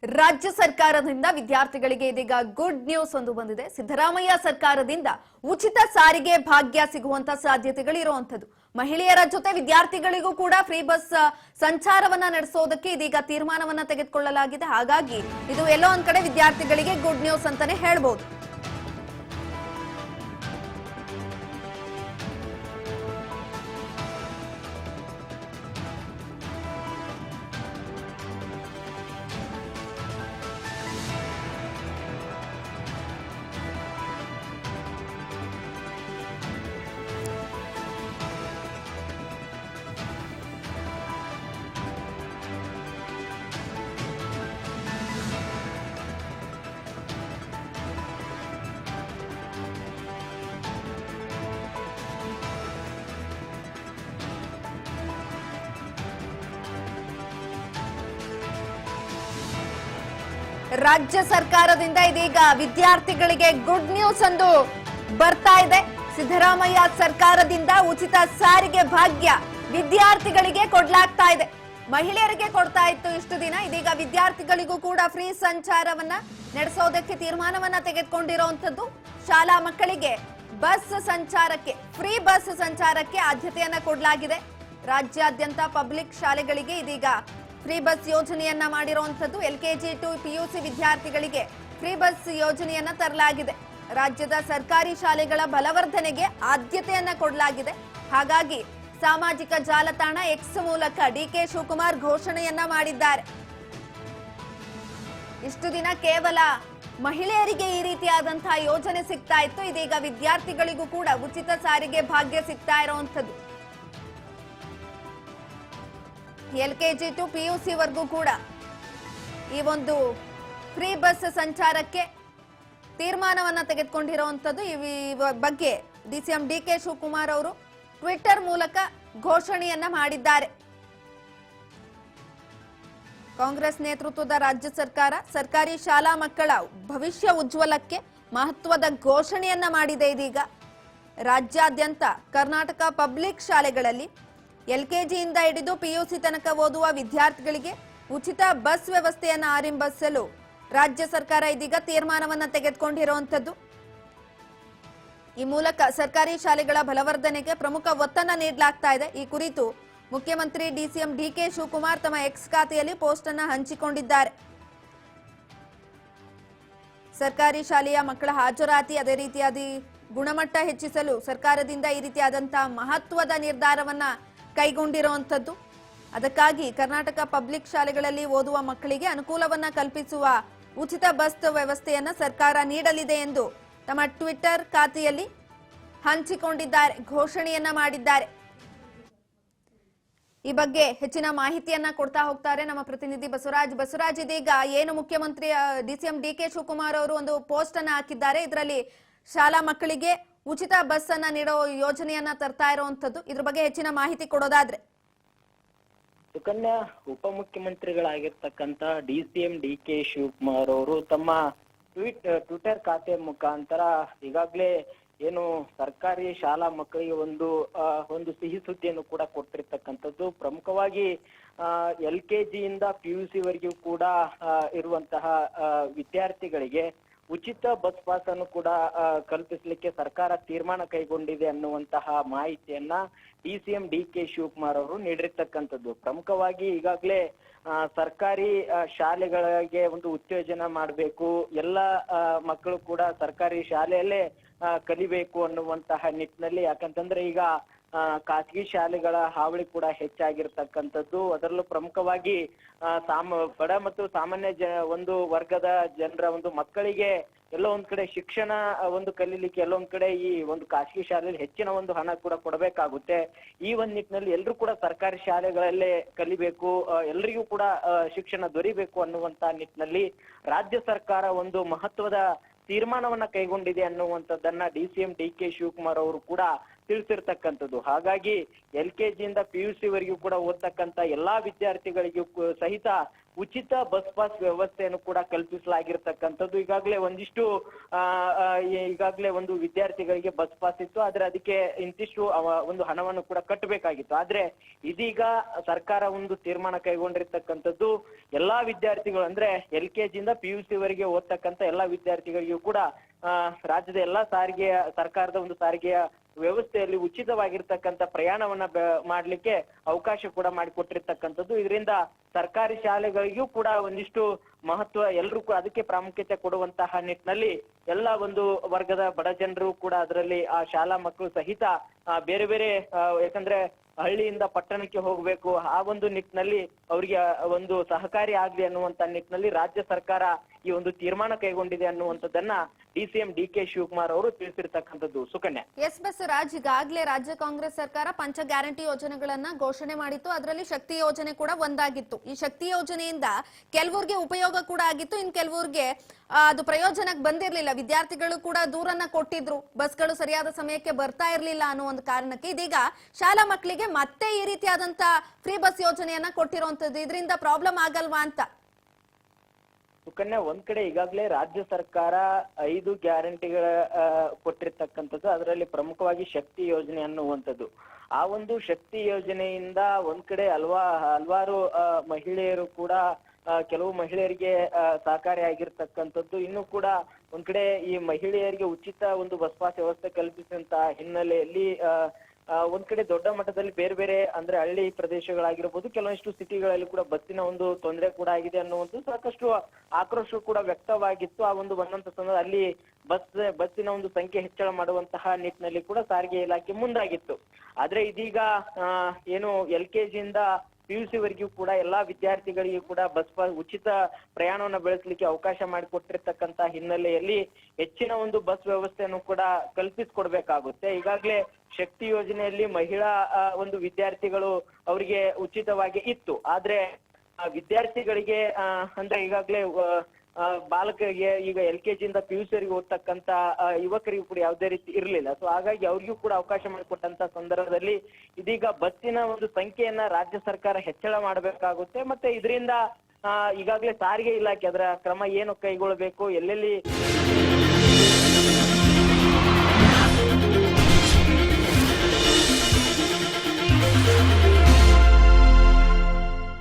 ರಾಜ್ಯ ಸರ್ಕಾರದಿಂದ ವಿದ್ಯಾರ್ಥಿಗಳಿಗೆ ಇದೀಗ ಗುಡ್ ನ್ಯೂಸ್ ಒಂದು ಬಂದಿದೆ. ಸಿದ್ದರಾಮಯ್ಯ ಸರ್ಕಾರದಿಂದ ಉಚಿತ ಸಾರಿಗೆ ಭಾಗ್ಯ ಸಿಗುವಂತ ಸಾಧ್ಯತೆಗಳಿರುವಂತದ್ದು. ಮಹಿಳೆಯರ ಜೊತೆ ವಿದ್ಯಾರ್ಥಿಗಳಿಗೂ ಕೂಡ ಫ್ರೀ ಬಸ್ ಸಂಚಾರವನ್ನ ನಡೆಸೋದಕ್ಕೆ ಇದೀಗ ತೀರ್ಮಾನವನ್ನ ತೆಗೆದುಕೊಳ್ಳಲಾಗಿದೆ. ಹಾಗಾಗಿ ಇದು ಎಲ್ಲೋ ಒಂದ್ ಕಡೆ ವಿದ್ಯಾರ್ಥಿಗಳಿಗೆ ಗುಡ್ ನ್ಯೂಸ್ ಅಂತಾನೆ ಹೇಳ್ಬೋದು. ರಾಜ್ಯ ಸರ್ಕಾರದಿಂದ ಇದೀಗ ವಿದ್ಯಾರ್ಥಿಗಳಿಗೆ ಗುಡ್ ನ್ಯೂಸ್ ಒಂದು ಬರ್ತಾ ಇದೆ. ಸಿದ್ದರಾಮಯ್ಯ ಸರ್ಕಾರದಿಂದ ಉಚಿತ ಸಾರಿಗೆ ಭಾಗ್ಯ ವಿದ್ಯಾರ್ಥಿಗಳಿಗೆ ಕೊಡ್ಲಾಗ್ತಾ ಇದೆ. ಮಹಿಳೆಯರಿಗೆ ಕೊಡ್ತಾ ಇತ್ತು ಇಷ್ಟು ದಿನ, ಇದೀಗ ವಿದ್ಯಾರ್ಥಿಗಳಿಗೂ ಕೂಡ ಫ್ರೀ ಸಂಚಾರವನ್ನ ನಡೆಸೋದಕ್ಕೆ ತೀರ್ಮಾನವನ್ನ ತೆಗೆದುಕೊಂಡಿರುವಂತದ್ದು. ಶಾಲಾ ಮಕ್ಕಳಿಗೆ ಬಸ್ ಸಂಚಾರಕ್ಕೆ, ಫ್ರೀ ಬಸ್ ಸಂಚಾರಕ್ಕೆ ಆದ್ಯತೆಯನ್ನ ಕೊಡಲಾಗಿದೆ. ರಾಜ್ಯಾದ್ಯಂತ ಪಬ್ಲಿಕ್ ಶಾಲೆಗಳಿಗೆ ಇದೀಗ ಫ್ರೀ ಬಸ್ ಯೋಜನೆಯನ್ನ ಮಾಡಿರುವಂತದ್ದು. LKG ಟು PUC ವಿದ್ಯಾರ್ಥಿಗಳಿಗೆ ಫ್ರೀ ಬಸ್ ಯೋಜನೆಯನ್ನ ತರಲಾಗಿದೆ. ರಾಜ್ಯದ ಸರ್ಕಾರಿ ಶಾಲೆಗಳ ಬಲವರ್ಧನೆಗೆ ಆದ್ಯತೆಯನ್ನ ಕೊಡಲಾಗಿದೆ. ಹಾಗಾಗಿ ಸಾಮಾಜಿಕ ಜಾಲತಾಣ X ಮೂಲಕ DK ಶಿವಕುಮಾರ್ ಘೋಷಣೆಯನ್ನ ಮಾಡಿದ್ದಾರೆ. ಇಷ್ಟು ದಿನ ಕೇವಲ ಮಹಿಳೆಯರಿಗೆ ಈ ರೀತಿಯಾದಂತಹ ಯೋಜನೆ ಸಿಗ್ತಾ ಇತ್ತು, ಇದೀಗ ವಿದ್ಯಾರ್ಥಿಗಳಿಗೂ ಕೂಡ ಉಚಿತ ಸಾರಿಗೆ ಭಾಗ್ಯ ಸಿಗ್ತಾ ಇರುವಂತದ್ದು. LKG ಟು PUC ವರ್ಗೂ ಕೂಡ ಈ ಒಂದು ಫ್ರೀ ಬಸ್ ಸಂಚಾರಕ್ಕೆ ತೀರ್ಮಾನವನ್ನ ತೆಗೆದುಕೊಂಡಿರುವಂತದ್ದು. ಈ ಬಗ್ಗೆ DCM DK ಶಿವಕುಮಾರ್ ಅವರು ಟ್ವಿಟರ್ ಮೂಲಕ ಘೋಷಣೆಯನ್ನ ಮಾಡಿದ್ದಾರೆ. ಕಾಂಗ್ರೆಸ್ ನೇತೃತ್ವದ ರಾಜ್ಯ ಸರ್ಕಾರ ಸರ್ಕಾರಿ ಶಾಲಾ ಮಕ್ಕಳ ಭವಿಷ್ಯ ಉಜ್ವಲಕ್ಕೆ ಮಹತ್ವದ ಘೋಷಣೆಯನ್ನ ಮಾಡಿದೆ. ಇದೀಗ ರಾಜ್ಯಾದ್ಯಂತ ಕರ್ನಾಟಕ ಪಬ್ಲಿಕ್ ಶಾಲೆಗಳಲ್ಲಿ LKG ಇಂದ ಹಿಡಿದು PUC ತನಕ ಓದುವ ವಿದ್ಯಾರ್ಥಿಗಳಿಗೆ ಉಚಿತ ಬಸ್ ವ್ಯವಸ್ಥೆಯನ್ನು ಆರಂಭಿಸಲು ರಾಜ್ಯ ಸರ್ಕಾರ ಇದೀಗ ತೀರ್ಮಾನವನ್ನ ತೆಗೆದುಕೊಂಡಿರುವಂತದ್ದು. ಈ ಮೂಲಕ ಸರ್ಕಾರಿ ಶಾಲೆಗಳ ಬಲವರ್ಧನೆಗೆ ಪ್ರಮುಖ ಒತ್ತನ್ನ ನೀಡಲಾಗ್ತಾ ಇದೆ. ಈ ಕುರಿತು ಮುಖ್ಯಮಂತ್ರಿ DCM DK ಶಿವಕುಮಾರ್ ತಮ್ಮ X ಖಾತೆಯಲ್ಲಿ ಪೋಸ್ಟ್ ಅನ್ನ ಹಂಚಿಕೊಂಡಿದ್ದಾರೆ. ಸರ್ಕಾರಿ ಶಾಲೆಯ ಮಕ್ಕಳ ಹಾಜರಾತಿ, ಅದೇ ರೀತಿಯಾದ ಗುಣಮಟ್ಟ ಹೆಚ್ಚಿಸಲು ಸರ್ಕಾರದಿಂದ ಈ ರೀತಿಯಾದಂತಹ ಮಹತ್ವದ ನಿರ್ಧಾರವನ್ನ ಕೈಗೊಂಡಿರುವಂತದ್ದು. ಅದಕ್ಕಾಗಿ ಕರ್ನಾಟಕ ಪಬ್ಲಿಕ್ ಶಾಲೆಗಳಲ್ಲಿ ಓದುವ ಮಕ್ಕಳಿಗೆ ಅನುಕೂಲವನ್ನ ಕಲ್ಪಿಸುವ ಉಚಿತ ಬಸ್ ವ್ಯವಸ್ಥೆಯನ್ನ ಸರ್ಕಾರ ನೀಡಲಿದೆ ಎಂದು ತಮ್ಮ ಟ್ವಿಟರ್ ಖಾತೆಯಲ್ಲಿ ಹಂಚಿಕೊಂಡಿದ್ದಾರೆ, ಘೋಷಣೆಯನ್ನ ಮಾಡಿದ್ದಾರೆ. ಈ ಬಗ್ಗೆ ಹೆಚ್ಚಿನ ಮಾಹಿತಿಯನ್ನ ಕೊಡ್ತಾ ಹೋಗ್ತಾರೆ ನಮ್ಮ ಪ್ರತಿನಿಧಿ ಬಸವರಾಜ್. ಇದೀಗ ಏನು ಮುಖ್ಯಮಂತ್ರಿ DCM DK ಶಿವಕುಮಾರ್ ಅವರು ಒಂದು ಪೋಸ್ಟ್ ಅನ್ನ ಹಾಕಿದ್ದಾರೆ, ಇದರಲ್ಲಿ ಶಾಲಾ ಮಕ್ಕಳಿಗೆ ಉಚಿತ ಬಸ್ ಅನ್ನ ನೀಡೋ ಯೋಜನೆಯನ್ನ ತರ್ತಾ ಇರುವಂತದ್ದು. ಇದ್ರ ಬಗ್ಗೆ ಹೆಚ್ಚಿನ ಮಾಹಿತಿ ಕೊಡೋದಾದ್ರೆ, ಸುಕನ್ಯಾ ಉಪಮುಖ್ಯಮಂತ್ರಿಗಳಾಗಿರ್ತಕ್ಕಂತ DCM DK ಶಿವಕುಮಾರ್ ಅವರು ತಮ್ಮ ಟ್ವಿಟರ್ ಖಾತೆ ಮುಖಾಂತರ ಈಗಾಗಲೇ ಏನು ಸರ್ಕಾರಿ ಶಾಲಾ ಮಕ್ಕಳಿಗೆ ಒಂದು ಸಿಹಿ ಸುದ್ದಿಯನ್ನು ಕೂಡ ಕೊಟ್ಟಿರ್ತಕ್ಕಂಥದ್ದು. ಪ್ರಮುಖವಾಗಿ LKG ಇಂದ PUC ವರೆಗೂ ಕೂಡ ಇರುವಂತಹ ವಿದ್ಯಾರ್ಥಿಗಳಿಗೆ ಉಚಿತ ಬಸ್ ಪಾಸ್ ಅನ್ನು ಕೂಡ ಕಲ್ಪಿಸಲಿಕ್ಕೆ ಸರ್ಕಾರ ತೀರ್ಮಾನ ಕೈಗೊಂಡಿದೆ ಅನ್ನುವಂತಹ ಮಾಹಿತಿಯನ್ನ DCM DK ಶಿವಕುಮಾರ್ ಅವರು ನೀಡಿರ್ತಕ್ಕಂಥದ್ದು. ಪ್ರಮುಖವಾಗಿ ಈಗಾಗಲೇ ಸರ್ಕಾರಿ ಶಾಲೆಗಳಿಗೆ ಒಂದು ಉತ್ತೇಜನ ಮಾಡಬೇಕು, ಎಲ್ಲ ಮಕ್ಕಳು ಕೂಡ ಸರ್ಕಾರಿ ಶಾಲೆಯಲ್ಲೇ ಕಲಿಬೇಕು ಅನ್ನುವಂತಹ ನಿಟ್ಟಿನಲ್ಲಿ, ಯಾಕಂತಂದ್ರೆ ಈಗ ಖಾಸಗಿ ಶಾಲೆಗಳ ಹಾವಳಿ ಕೂಡ ಹೆಚ್ಚಾಗಿರ್ತಕ್ಕಂಥದ್ದು. ಅದರಲ್ಲೂ ಪ್ರಮುಖವಾಗಿ ಬಡ ಮತ್ತು ಸಾಮಾನ್ಯ ಒಂದು ವರ್ಗದ ಜನರ ಒಂದು ಮಕ್ಕಳಿಗೆ ಎಲ್ಲೋ ಒಂದ್ ಕಡೆ ಶಿಕ್ಷಣ ಒಂದು ಕಲೀಲಿಕ್ಕೆ ಎಲ್ಲೋ ಒಂದ್ ಕಡೆ ಈ ಒಂದು ಖಾಸಗಿ ಶಾಲೆಯಲ್ಲಿ ಹೆಚ್ಚಿನ ಒಂದು ಹಣ ಕೂಡ ಕೊಡಬೇಕಾಗುತ್ತೆ. ಈ ಒಂದ್ ನಿಟ್ಟಿನಲ್ಲಿ ಎಲ್ರು ಕೂಡ ಸರ್ಕಾರಿ ಶಾಲೆಗಳಲ್ಲೇ ಕಲಿಬೇಕು, ಎಲ್ರಿಗೂ ಕೂಡ ಶಿಕ್ಷಣ ದೊರೀಬೇಕು ಅನ್ನುವಂತ ನಿಟ್ಟಿನಲ್ಲಿ ರಾಜ್ಯ ಸರ್ಕಾರ ಒಂದು ಮಹತ್ವದ ತೀರ್ಮಾನವನ್ನ ಕೈಗೊಂಡಿದೆ ಅನ್ನುವಂಥದ್ದನ್ನ DCM DK ಶಿವಕುಮಾರ್ ಅವರು ಕೂಡ ತಿಳಿಸಿರ್ತಕ್ಕಂಥದ್ದು. ಹಾಗಾಗಿ LKG ಇಂದ PUC ವರೆಗೂ ಕೂಡ ಓದ್ತಕ್ಕಂತ ಎಲ್ಲಾ ವಿದ್ಯಾರ್ಥಿಗಳಿಗೂ ಸಹಿತ ಉಚಿತ ಬಸ್ ಪಾಸ್ ವ್ಯವಸ್ಥೆಯನ್ನು ಕೂಡ ಕಲ್ಪಿಸಲಾಗಿರ್ತಕ್ಕಂಥದ್ದು. ಈಗಾಗಲೇ ಒಂದು ವಿದ್ಯಾರ್ಥಿಗಳಿಗೆ ಬಸ್ ಪಾಸ್ ಇತ್ತು, ಆದ್ರೆ ಅದಕ್ಕೆ ಇಂತಿಷ್ಟು ಒಂದು ಹಣವನ್ನು ಕೂಡ ಕಟ್ಟಬೇಕಾಗಿತ್ತು. ಆದ್ರೆ ಇದೀಗ ಸರ್ಕಾರ ಒಂದು ತೀರ್ಮಾನ ಕೈಗೊಂಡಿರ್ತಕ್ಕಂಥದ್ದು, ಎಲ್ಲಾ ವಿದ್ಯಾರ್ಥಿಗಳು ಅಂದ್ರೆ LKG ಇಂದ PUC ವರೆಗೆ ಓದ್ತಕ್ಕಂತ ಎಲ್ಲಾ ವಿದ್ಯಾರ್ಥಿಗಳಿಗೂ ಕೂಡ ರಾಜ್ಯದ ಎಲ್ಲಾ ಸರ್ಕಾರದ ಒಂದು ಸಾರಿಗೆಯ ವ್ಯವಸ್ಥೆಯಲ್ಲಿ ಉಚಿತವಾಗಿರ್ತಕ್ಕಂಥ ಪ್ರಯಾಣವನ್ನ ಮಾಡ್ಲಿಕ್ಕೆ ಅವಕಾಶ ಕೂಡ ಮಾಡಿಕೊಟ್ಟಿರ್ತಕ್ಕಂಥದ್ದು. ಇದರಿಂದ ಸರ್ಕಾರಿ ಶಾಲೆಗಳಿಗೂ ಕೂಡ ಒಂದಿಷ್ಟು ಮಹತ್ವ, ಎಲ್ಲರೂ ಕೂಡ ಅದಕ್ಕೆ ಪ್ರಾಮುಖ್ಯತೆ ಕೊಡುವಂತಹ ನಿಟ್ಟಿನಲ್ಲಿ ಎಲ್ಲ ಒಂದು ವರ್ಗದ ಬಡ ಜನರು ಕೂಡ ಅದರಲ್ಲಿ ಆ ಶಾಲಾ ಮಕ್ಕಳು ಸಹಿತ ಬೇರೆ ಬೇರೆ ಯಾಕಂದ್ರೆ ಹಳ್ಳಿಯಿಂದ ಪಟ್ಟಣಕ್ಕೆ ಹೋಗ್ಬೇಕು, ಆ ಒಂದು ನಿಟ್ಟಿನಲ್ಲಿ ಅವರಿಗೆ ಒಂದು ಸಹಕಾರಿ ಆಗ್ಲಿ ಅನ್ನುವಂತ ನಿಟ್ಟಿನಲ್ಲಿ ರಾಜ್ಯ ಸರ್ಕಾರ ಈ ಒಂದು ತೀರ್ಮಾನ ಕೈಗೊಂಡಿದೆ ಅನ್ನುವಂಥದ್ದನ್ನ DCM DK ಶಿವಕುಮಾರ್ ಅವರು ತಿಳಿಸಿರ್ತಕ್ಕಂಥದ್ದು. ಸುಕನ್ಯಾ. ಎಸ್ ಬಸವರಾಜ್, ಈಗಾಗಲೇ ರಾಜ್ಯ ಕಾಂಗ್ರೆಸ್ ಸರ್ಕಾರ ಪಂಚ ಗ್ಯಾರಂಟಿ ಯೋಜನೆಗಳನ್ನ ಘೋಷಣೆ ಮಾಡಿತ್ತು. ಅದರಲ್ಲಿ ಶಕ್ತಿ ಯೋಜನೆ ಕೂಡ ಒಂದಾಗಿತ್ತು. ಈ ಶಕ್ತಿ ಯೋಜನೆಯಿಂದ ಕೆಲವರಿಗೆ ಉಪಯೋಗ ಕೂಡ ಆಗಿತ್ತು, ಇನ್ ಕೆಲವರಿಗೆ ಅದು ಪ್ರಯೋಜನಕ್ಕೆ ಬಂದಿರಲಿಲ್ಲ. ವಿದ್ಯಾರ್ಥಿಗಳು ಕೂಡ ದೂರನ್ನ ಕೊಟ್ಟಿದ್ರು, ಬಸ್ಗಳು ಸರಿಯಾದ ಸಮಯಕ್ಕೆ ಬರ್ತಾ ಇರಲಿಲ್ಲ ಅನ್ನೋ ಒಂದು ಕಾರಣಕ್ಕೆ ಇದೀಗ ಶಾಲಾ ಮಕ್ಕಳಿಗೆ ಮತ್ತೆ ಈ ರೀತಿಯಾದಂತ ಫ್ರೀ ಬಸ್ ಯೋಜನೆಯನ್ನ ಕೊಟ್ಟಿರುವಂತದ್ದು. ಇದರಿಂದ ಪ್ರಾಬ್ಲಮ್ ಆಗಲ್ವಾ ಅಂತ? ಸುಕನ್ಯಾ, ಒಂದ್ ಕಡೆ ಈಗಾಗಲೇ ರಾಜ್ಯ ಸರ್ಕಾರ 5 ಗ್ಯಾರಂಟಿಗಳ ಕೊಟ್ಟಿರ್ತಕ್ಕಂಥದ್ದು. ಅದರಲ್ಲಿ ಪ್ರಮುಖವಾಗಿ ಶಕ್ತಿ ಯೋಜನೆ ಅನ್ನುವಂಥದ್ದು. ಆ ಒಂದು ಶಕ್ತಿ ಯೋಜನೆಯಿಂದ ಒಂದ್ ಕಡೆ ಹಲವಾರು ಮಹಿಳೆಯರು ಕೂಡ ಕೆಲವು ಮಹಿಳೆಯರಿಗೆ ಸಹಕಾರಿ ಆಗಿರ್ತಕ್ಕಂಥದ್ದು. ಇನ್ನು ಕೂಡ ಒಂದ್ ಕಡೆ ಈ ಮಹಿಳೆಯರಿಗೆ ಉಚಿತ ಒಂದು ಬಸ್ ಪಾಸ್ ವ್ಯವಸ್ಥೆ ಕಲ್ಪಿಸಿದಂತ ಹಿನ್ನೆಲೆಯಲ್ಲಿ ಒಂದ್ ಕಡೆ ದೊಡ್ಡ ಮಟ್ಟದಲ್ಲಿ ಬೇರೆ ಬೇರೆ ಅಂದ್ರೆ ಹಳ್ಳಿ ಪ್ರದೇಶಗಳಾಗಿರ್ಬೋದು, ಕೆಲವೊಂದಿಷ್ಟು ಸಿಟಿಗಳಲ್ಲಿ ಕೂಡ ಬಸ್ಸಿನ ಒಂದು ತೊಂದರೆ ಕೂಡ ಆಗಿದೆ ಅನ್ನುವಂಥದ್ದು ಸಾಕಷ್ಟು ಆಕ್ರೋಶ ಕೂಡ ವ್ಯಕ್ತವಾಗಿತ್ತು. ಆ ಒಂದು ಬಂದಂತ ಸಂದರ್ಭ ಅಲ್ಲಿ ಬಸ್ಸಿನ ಒಂದು ಸಂಖ್ಯೆ ಹೆಚ್ಚಳ ಮಾಡುವಂತಹ ನಿಟ್ಟಿನಲ್ಲಿ ಕೂಡ ಸಾರಿಗೆ ಇಲಾಖೆ ಮುಂದಾಗಿತ್ತು. ಆದ್ರೆ ಇದೀಗ ಏನು LKG ಇಂದ PUC ವರೆಗೂ ಕೂಡ ಎಲ್ಲಾ ವಿದ್ಯಾರ್ಥಿಗಳಿಗೂ ಕೂಡ ಬಸ್ ಪಾಸ್ ಉಚಿತ ಪ್ರಯಾಣವನ್ನ ಬೆಳೆಸಲಿಕ್ಕೆ ಅವಕಾಶ ಮಾಡಿಕೊಟ್ಟಿರ್ತಕ್ಕಂತ ಹಿನ್ನೆಲೆಯಲ್ಲಿ ಹೆಚ್ಚಿನ ಒಂದು ಬಸ್ ವ್ಯವಸ್ಥೆಯನ್ನು ಕೂಡ ಕಲ್ಪಿಸಿಕೊಡ್ಬೇಕಾಗುತ್ತೆ. ಈಗಾಗಲೇ ಶಕ್ತಿ ಯೋಜನೆಯಲ್ಲಿ ಮಹಿಳಾ ಒಂದು ವಿದ್ಯಾರ್ಥಿಗಳು ಅವರಿಗೆ ಉಚಿತವಾಗಿ ಇತ್ತು, ಆದ್ರೆ ವಿದ್ಯಾರ್ಥಿಗಳಿಗೆ ಅಂದ್ರೆ ಈಗಾಗಲೇ ಬಾಲಕರಿಗೆ ಈಗ LKG ಇಂದ PUC ವರೆಗೆ ಓದ್ತಕ್ಕಂತ ಯುವಕರಿಗೂ ಕೂಡ ಯಾವುದೇ ರೀತಿ ಇರ್ಲಿಲ್ಲ. ಸೊ ಹಾಗಾಗಿ ಅವ್ರಿಗೂ ಕೂಡ ಅವಕಾಶ ಮಾಡಿಕೊಟ್ಟಂತ ಸಂದರ್ಭದಲ್ಲಿ ಇದೀಗ ಬಸ್ಸಿನ ಒಂದು ಸಂಖ್ಯೆಯನ್ನ ರಾಜ್ಯ ಸರ್ಕಾರ ಹೆಚ್ಚಳ ಮಾಡಬೇಕಾಗುತ್ತೆ. ಮತ್ತೆ ಇದರಿಂದ ಈಗಾಗಲೇ ಸಾರಿಗೆ ಇಲಾಖೆ ಅದರ ಕ್ರಮ ಏನು ಕೈಗೊಳ್ಳಬೇಕು, ಎಲ್ಲೆಲ್ಲಿ